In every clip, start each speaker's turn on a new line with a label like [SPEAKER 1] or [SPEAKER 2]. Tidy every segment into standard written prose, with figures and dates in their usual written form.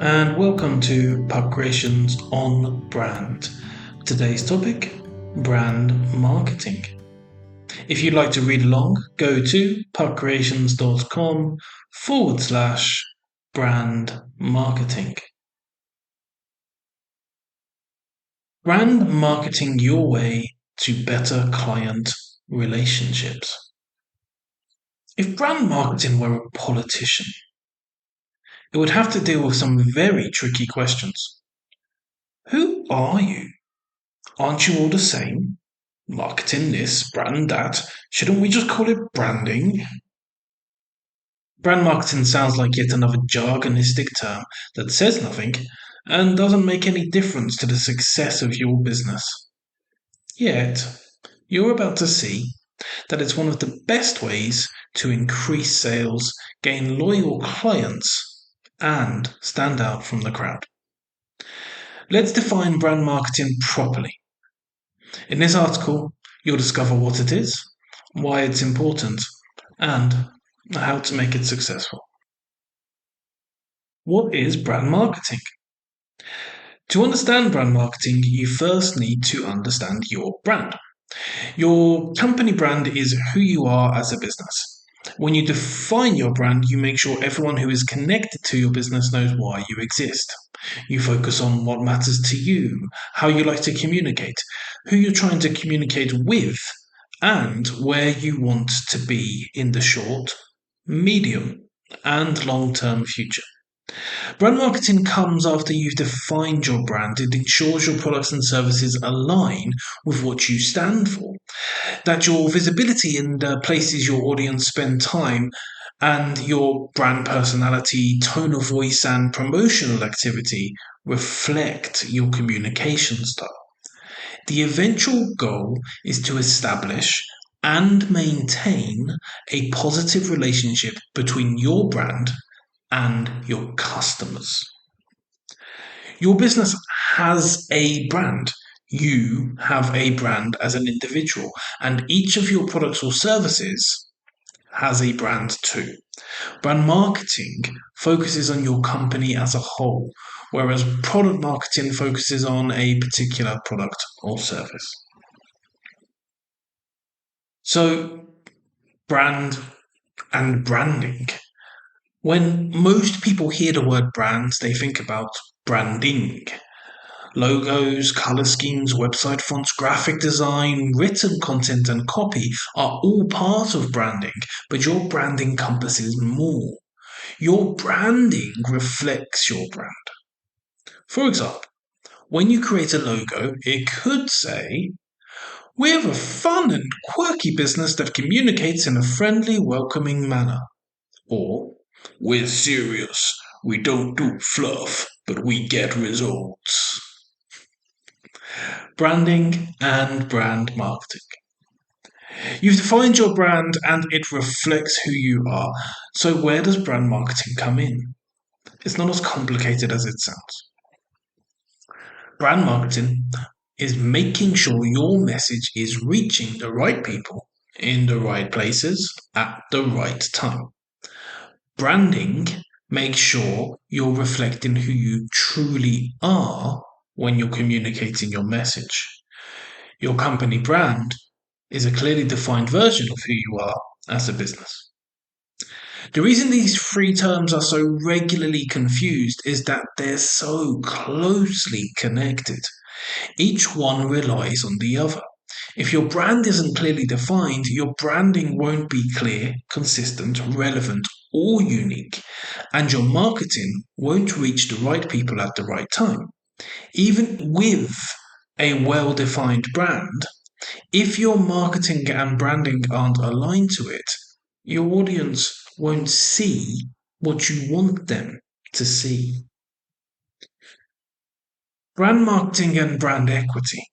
[SPEAKER 1] and welcome to Pub Creations on Brand. Today's topic, brand marketing. If you'd like to read along, go to pubcreations.com/brand marketing. Brand marketing your way to better client relationships. If brand marketing were a politician, it would have to deal with some very tricky questions. Who are you? Aren't you all the same? Marketing this, brand that. Shouldn't we just call it branding? Brand marketing sounds like yet another jargonistic term that says nothing and doesn't make any difference to the success of your business. Yet, you're about to see that it's one of the best ways to increase sales, gain loyal clients, and stand out from the crowd. Let's define brand marketing properly. In this article, you'll discover what it is, why it's important, and how to make it successful. What is brand marketing? To understand brand marketing, you first need to understand your brand. Your company brand is who you are as a business. When you define your brand, you make sure everyone who is connected to your business knows why you exist. You focus on what matters to you, how you like to communicate, who you're trying to communicate with, and where you want to be in the short, medium, and long term future. Brand marketing comes after you've defined your brand. It ensures your products and services align with what you stand for, that your visibility in the places your audience spend time and your brand personality, tone of voice, and promotional activity reflect your communication style. The eventual goal is to establish and maintain a positive relationship between your brand and your customers. Your business has a brand. You have a brand as an individual, and each of your products or services has a brand too. Brand marketing focuses on your company as a whole, whereas product marketing focuses on a particular product or service. So, brand and branding. When most people hear the word brands, they think about branding. Logos, color schemes, website fonts, graphic design, written content, and copy are all part of branding, but your brand encompasses more. Your branding reflects your brand. For example, when you create a logo, it could say, "We're a fun and quirky business that communicates in a friendly, welcoming manner." Or, "We're serious. We don't do fluff, but we get results." Branding and brand marketing. You've defined your brand and it reflects who you are. So, where does brand marketing come in? It's not as complicated as it sounds. Brand marketing is making sure your message is reaching the right people in the right places at the right time. Branding makes sure you're reflecting who you truly are when you're communicating your message. Your company brand is a clearly defined version of who you are as a business. The reason these three terms are so regularly confused is that they're so closely connected. Each one relies on the other. If your brand isn't clearly defined, your branding won't be clear, consistent, relevant, or unique, and your marketing won't reach the right people at the right time. Even with a well defined brand, if your marketing and branding aren't aligned to it, your audience won't see what you want them to see. Brand marketing and brand equity.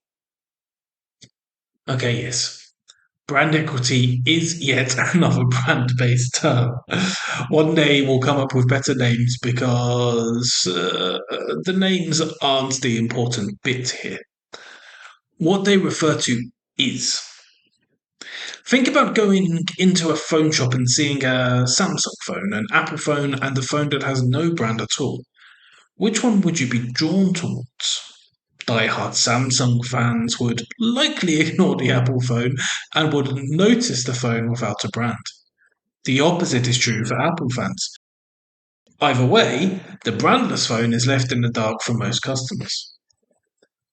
[SPEAKER 1] Okay, yes. Brand equity is yet another brand based term. One day we'll come up with better names because the names aren't the important bit here. What they refer to is. Think about going into a phone shop and seeing a Samsung phone, an Apple phone, and a phone that has no brand at all. which one would you be drawn towards? Die-hard Samsung fans would likely ignore the Apple phone and would notice the phone without a brand. The opposite is true for Apple fans. Either way, the brandless phone is left in the dark for most customers.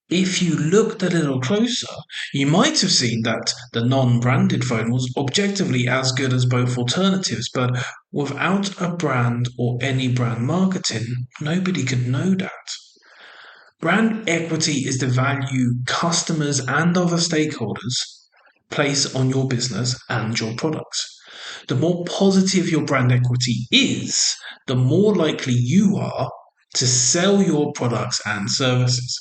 [SPEAKER 1] If you looked a little closer, you might have seen that the non-branded phone was objectively as good as both alternatives, but without a brand or any brand marketing, nobody could know that. Brand equity is the value customers and other stakeholders place on your business and your products. The more positive your brand equity is, the more likely you are to sell your products and services.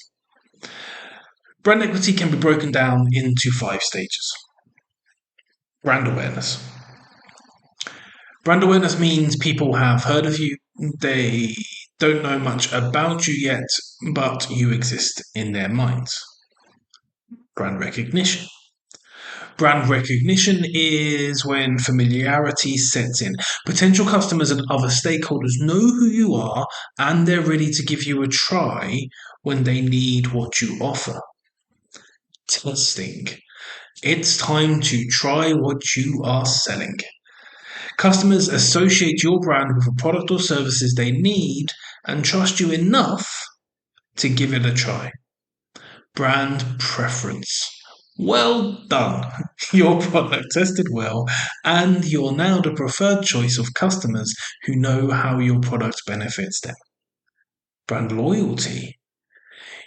[SPEAKER 1] Brand equity can be broken down into 5 stages. Brand awareness. Brand awareness means people have heard of you, they don't know much about you yet, but you exist in their minds. Brand recognition. Brand recognition is when familiarity sets in. Potential customers and other stakeholders know who you are and they're ready to give you a try when they need what you offer. Testing. It's time to try what you are selling. Customers associate your brand with a product or services they need and trust you enough to give it a try. Brand preference. Well done! Your product tested well, and you're now the preferred choice of customers who know how your product benefits them. Brand loyalty.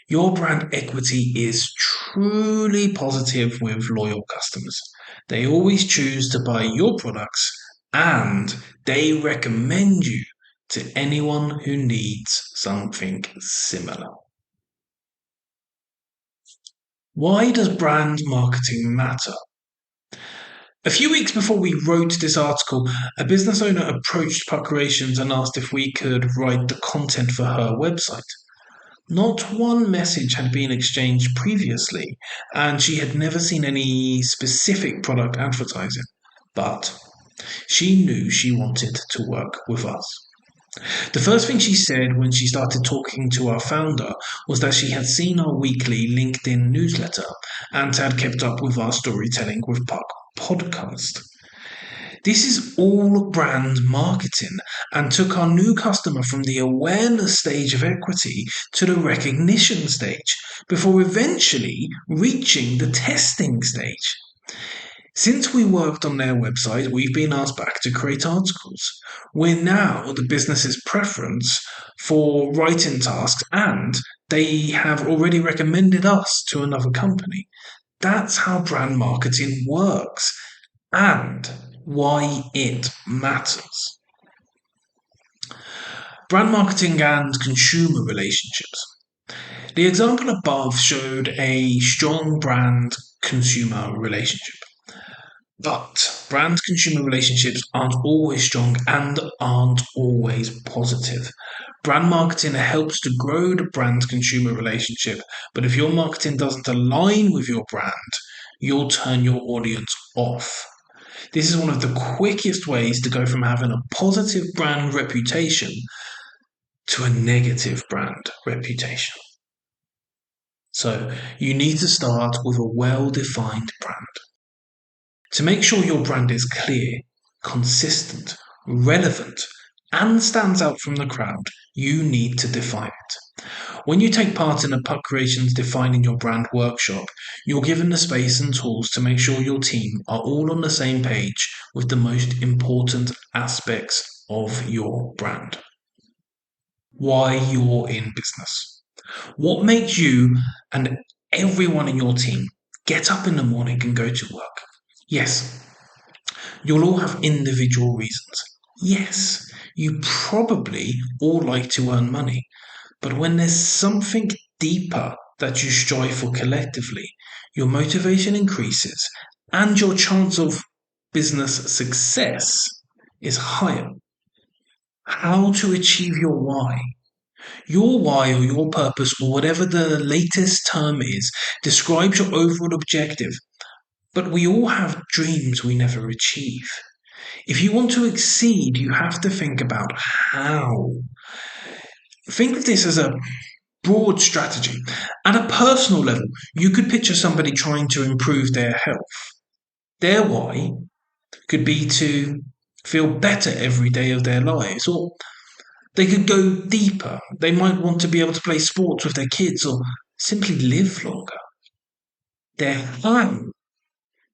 [SPEAKER 1] Your brand equity is truly positive with loyal customers. They always choose to buy your products and they recommend you to anyone who needs something similar. Why does brand marketing matter? A few weeks before we wrote this article, a business owner approached Puckerations and asked if we could write the content for her website. Not one message had been exchanged previously, and she had never seen any specific product advertising, but she knew she wanted to work with us. The first thing she said when she started talking to our founder was that she had seen our weekly LinkedIn newsletter and had kept up with our storytelling with Puck podcast. This is all brand marketing and took our new customer from the awareness stage of equity to the recognition stage before eventually reaching the testing stage. Since we worked on their website, we've been asked back to create articles. We're now the business's preference for writing tasks, and they have already recommended us to another company. That's how brand marketing works and why it matters. Brand marketing and consumer relationships. The example above showed a strong brand consumer relationship. But brand consumer relationships aren't always strong and aren't always positive. Brand marketing helps to grow the brand consumer relationship, but if your marketing doesn't align with your brand, you'll turn your audience off. This is one of the quickest ways to go from having a positive brand reputation to a negative brand reputation. So you need to start with a well-defined brand. To make sure your brand is clear, consistent, relevant, and stands out from the crowd, you need to define it. When you take part in a Puckerations Defining Your Brand workshop, you're given the space and tools to make sure your team are all on the same page with the most important aspects of your brand. Why you're in business. What makes you and everyone in your team get up in the morning and go to work? Yes, you'll all have individual reasons. Yes, you probably all like to earn money. But when there's something deeper that you strive for collectively, your motivation increases and your chance of business success is higher. How to achieve your why? Your why or your purpose or whatever the latest term is describes your overall objective. But we all have dreams we never achieve. If you want to exceed, you have to think about how. Think of this as a broad strategy. At a personal level, you could picture somebody trying to improve their health. Their why could be to feel better every day of their lives, or they could go deeper. They might want to be able to play sports with their kids or simply live longer. Their how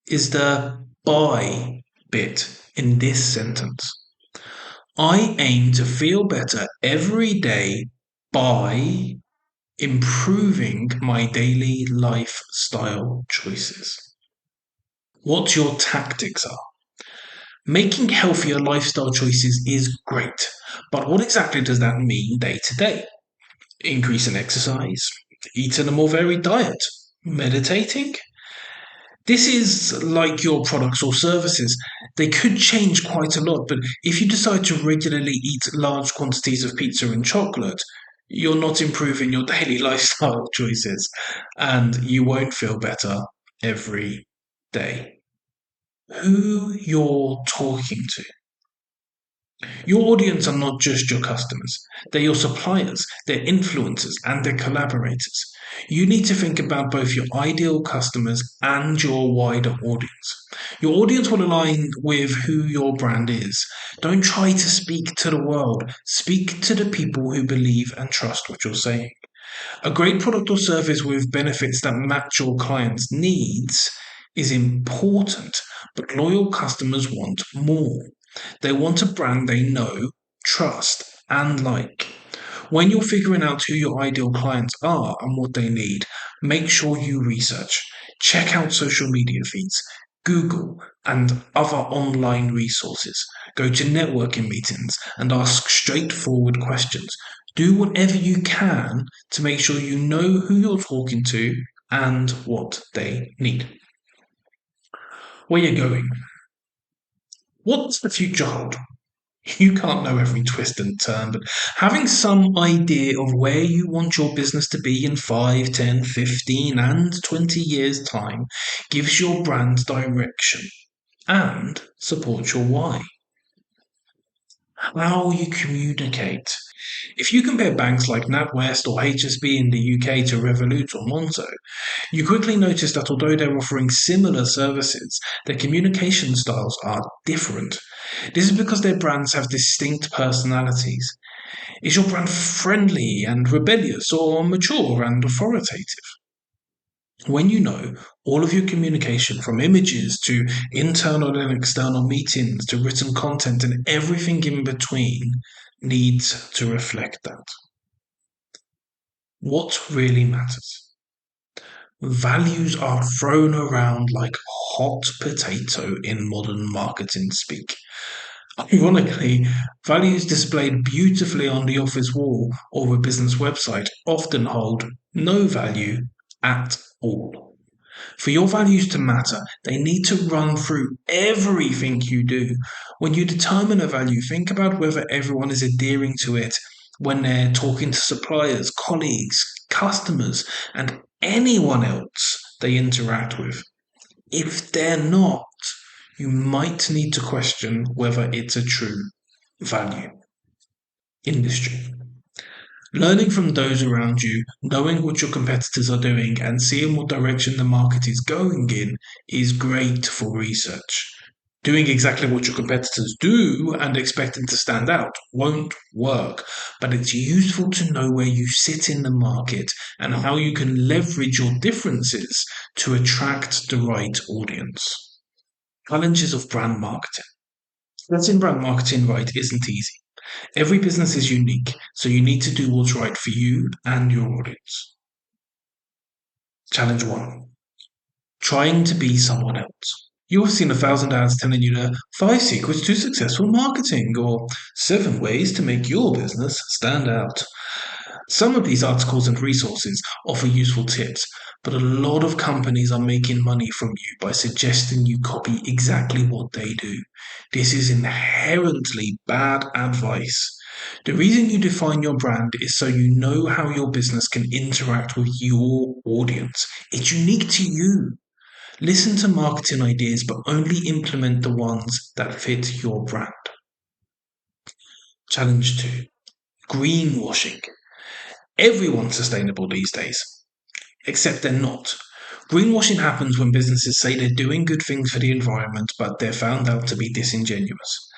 [SPEAKER 1] is the buy bit in this sentence. I aim to feel better every day by improving my daily lifestyle choices. What your tactics are. Making healthier lifestyle choices is great, but what exactly does that mean day to day? Increase in exercise, eating a more varied diet, meditating. This is like your products or services. They could change quite a lot, but if you decide to regularly eat large quantities of pizza and chocolate, you're not improving your daily lifestyle choices and you won't feel better every day. Who you're talking to. Your audience are not just your customers, they're your suppliers, they're influencers, and they're collaborators. You need to think about both your ideal customers and your wider audience. Your audience will align with who your brand is. Don't try to speak to the world, speak to the people who believe and trust what you're saying. A great product or service with benefits that match your client's needs is important, but loyal customers want more. They want a brand they know, trust, and like. When you're figuring out who your ideal clients are and what they need, make sure you research. Check out social media feeds, Google, and other online resources. Go to networking meetings and ask straightforward questions. Do whatever you can to make sure you know who you're talking to and what they need. Where you're going. What does the future hold? You can't know every twist and turn, but having some idea of where you want your business to be in 5, 10, 15, and 20 years' time gives your brand direction and supports your why. How you communicate. If you compare banks like NatWest or HSB in the UK to Revolut or Monzo, you quickly notice that although they're offering similar services, their communication styles are different. This is because their brands have distinct personalities. Is your brand friendly and rebellious or mature and authoritative? When you know all of your communication from images to internal and external meetings to written content and everything in between needs to reflect that. What really matters? Values are thrown around like hot potato in modern marketing speak. Ironically, values displayed beautifully on the office wall or a business website often hold no value at all. For your values to matter, they need to run through everything you do. When you determine a value, think about whether everyone is adhering to it when they're talking to suppliers, colleagues, customers, and anyone else they interact with. If they're not, you might need to question whether it's a true value. Industry. Learning from those around you, knowing what your competitors are doing, and seeing what direction the market is going in is great for research. Doing exactly what your competitors do and expecting to stand out won't work, but it's useful to know where you sit in the market and how you can leverage your differences to attract the right audience. Challenges of brand marketing. Getting brand marketing right isn't easy. Every business is unique, so you need to do what's right for you and your audience. Challenge 1. Trying to be someone else. You've seen 1,000 ads telling you the 5 secrets to successful marketing or 7 ways to make your business stand out. Some of these articles and resources offer useful tips, but a lot of companies are making money from you by suggesting you copy exactly what they do. This is inherently bad advice. The reason you define your brand is so you know how your business can interact with your audience. It's unique to you. Listen to marketing ideas, but only implement the ones that fit your brand. Challenge 2. Greenwashing. Everyone's sustainable these days, except they're not. Greenwashing happens when businesses say they're doing good things for the environment, but they're found out to be disingenuous.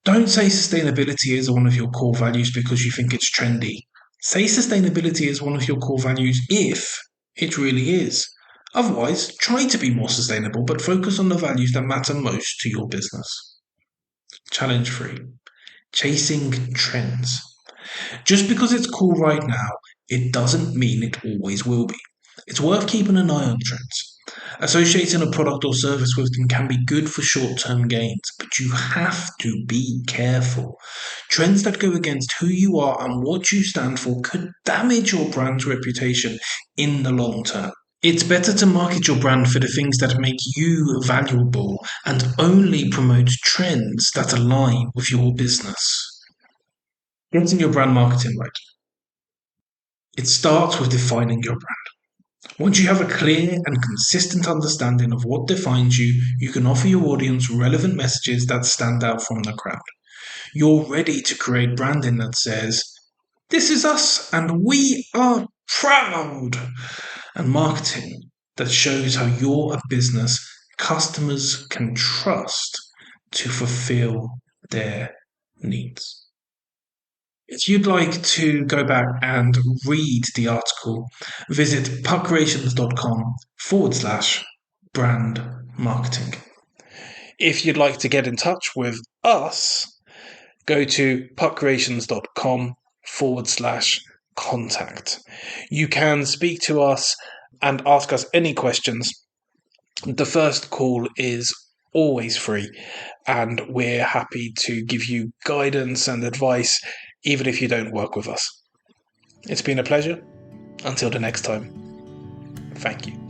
[SPEAKER 1] Don't say sustainability is one of your core values because you think it's trendy. Say sustainability is one of your core values if it really is. Otherwise, try to be more sustainable, but focus on the values that matter most to your business. Challenge 3. Chasing trends. Just because it's cool right now, it doesn't mean it always will be. It's worth keeping an eye on trends. Associating a product or service with them can be good for short term gains, but you have to be careful. Trends that go against who you are and what you stand for could damage your brand's reputation in the long term. It's better to market your brand for the things that make you valuable and only promote trends that align with your business. Getting your brand marketing right. It starts with defining your brand. Once you have a clear and consistent understanding of what defines you, you can offer your audience relevant messages that stand out from the crowd. You're ready to create branding that says, "This is us and we are proud," and marketing that shows how you're a business customers can trust to fulfill their needs. If you'd like to go back and read the article, visit puckcreations.com/brand marketing. If you'd like to get in touch with us, go to puckcreations.com/contact. You can speak to us and ask us any questions. The first call is always free, and we're happy to give you guidance and advice, even if you don't work with us. It's been a pleasure. Until the next time, thank you.